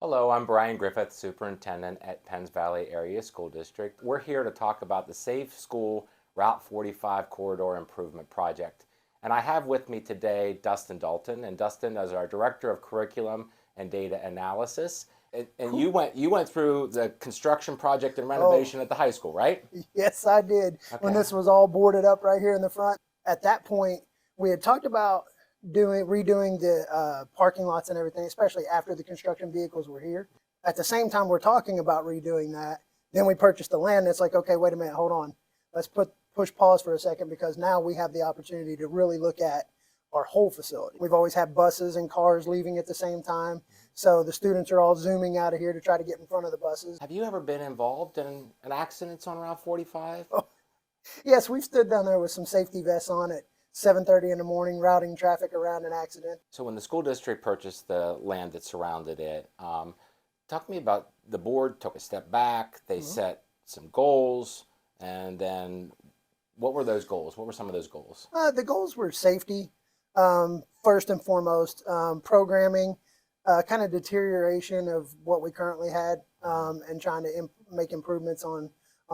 Hello, I'm Brian Griffith, Superintendent at Penns Valley Area School District. We're here to talk about the Safe School Route 45 Corridor Improvement Project. And I have with me today Dustin Dalton, and Dustin is our Director of Curriculum and Data Analysis. And Cool. you went through the construction project and Oh, renovation at the high school, right? yes, I did. When Okay. this was all boarded up right here in the front. At that point, we had talked about redoing the parking lots and everything, especially after the construction vehicles were here. At the same time, we're talking about redoing that. Then we purchased the land. And it's like, okay, wait a minute, hold on. Let's push pause for a second, because now we have the opportunity to really look at our whole facility. We've always had buses and cars leaving at the same time. So the students are all zooming out of here to try to get in front of the buses. Have you ever been involved in an accident on Route 45? Oh, yes, we've stood down there with some safety vests on at 7:30 in the morning, routing traffic around an accident. So when the school district purchased the land that surrounded it, talk to me about the board took a step back, they set some goals, and then what were those goals? What were some of those goals? The goals were safety, first and foremost, programming, kind of deterioration of what we currently had, and trying to make improvements on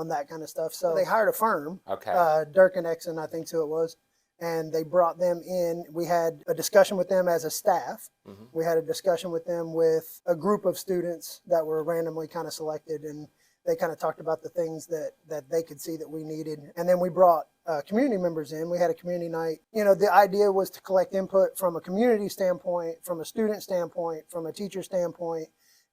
that kind of stuff. So they hired a firm, Okay. Durkin Exon, I think who it was, and they brought them in. We had a discussion with them as a staff. We had a discussion with them with a group of students that were randomly kind of selected, and they kind of talked about the things that they could see that we needed. And then we brought community members in. We had a community night. You know, the idea was to collect input from a community standpoint, from a student standpoint, from a teacher standpoint,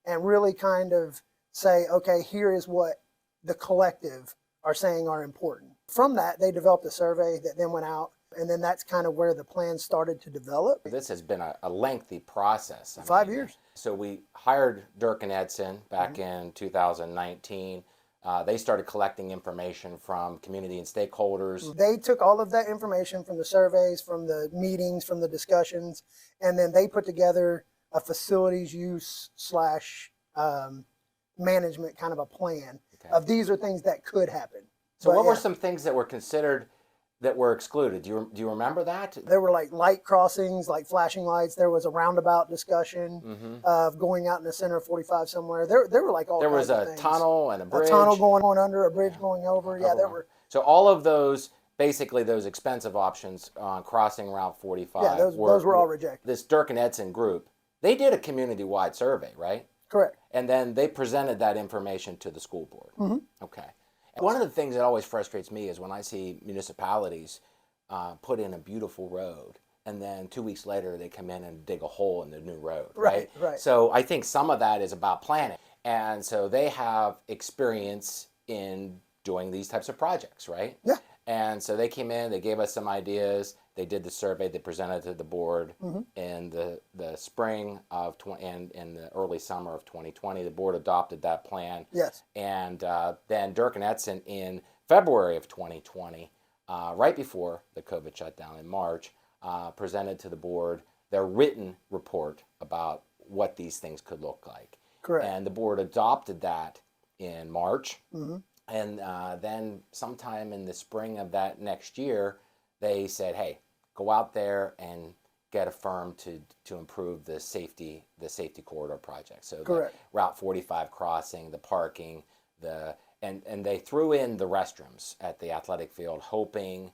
and really kind of say, okay, here is what the collective are saying are important. From that, they developed a survey that then went out, and then that's kind of where the plan started to develop. This has been a lengthy process. 5 years. So we hired Durkin Edson back in 2019. They started collecting information from community and stakeholders. They took all of that information from the surveys, from the meetings, from the discussions, and then they put together a facilities use slash management kind of a plan of these are things that could happen. So But what were yeah, some things that were considered that were excluded? Do you remember that? there were like light crossings, like flashing lights. There was a roundabout discussion of going out in the center of 45 somewhere. There were like all There was kinds of a things. tunnel and a bridge. A tunnel going under, a bridge going over. Yeah, there were. So all of those, basically those expensive options on crossing Route 45. Yeah, those were all rejected. This Durkin Edson group, they did a community-wide survey, right? Correct. And then they presented that information to the school board. Okay. One of the things that always frustrates me is when I see municipalities put in a beautiful road, and then 2 weeks later they come in and dig a hole in the new road, right? Right. So I think some of that is about planning. And so they have experience in doing these types of projects, right? Yeah. And so they came in, they gave us some ideas, they did the survey, they presented to the board in the spring of and in the early summer of 2020. The board adopted that plan. Yes. And then Durkin Edson in February of 2020, right before the COVID shutdown in March, presented to the board their written report about what these things could look like. Correct. And the board adopted that in March. And then sometime in the spring of that next year, they said, hey, go out there and get a firm to improve the safety corridor project. So Correct. the Route 45 crossing, the parking, and they threw in the restrooms at the athletic field, hoping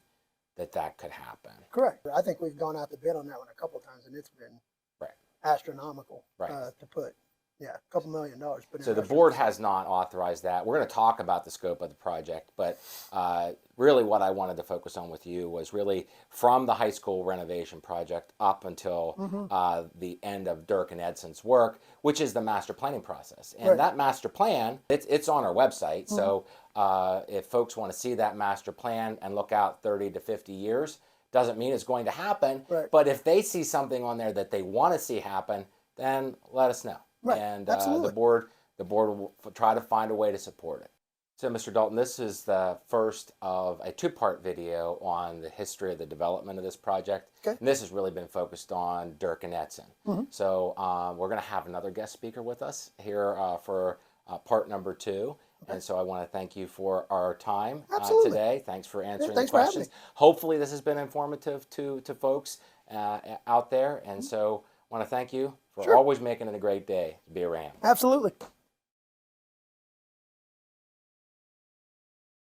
that could happen. Correct. I think we've gone out to bid on that one a couple of times, and it's been astronomical to put. Yeah, a couple $1 million. So the board has not authorized that. We're going to talk about the scope of the project, but really what I wanted to focus on with you was really from the high school renovation project up until the end of Durkin Edson's work, which is the master planning process. And that master plan, it's on our website. So if folks want to see that master plan and look out 30 to 50 years, doesn't mean it's going to happen. But if they see something on there that they want to see happen, then let us know. Right. And Absolutely. the board will try to find a way to support it. So, Mr. Dalton, this is the first of a two-part video on the history of the development of this project. Okay. And this has really been focused on Durkin Edson. So we're going to have another guest speaker with us here for part number 2. And so I want to thank you for our time today. Thanks for answering the questions. Hopefully this has been informative to folks out there. And so I want to thank you for Sure. always making it a great day to be a Ram. Absolutely.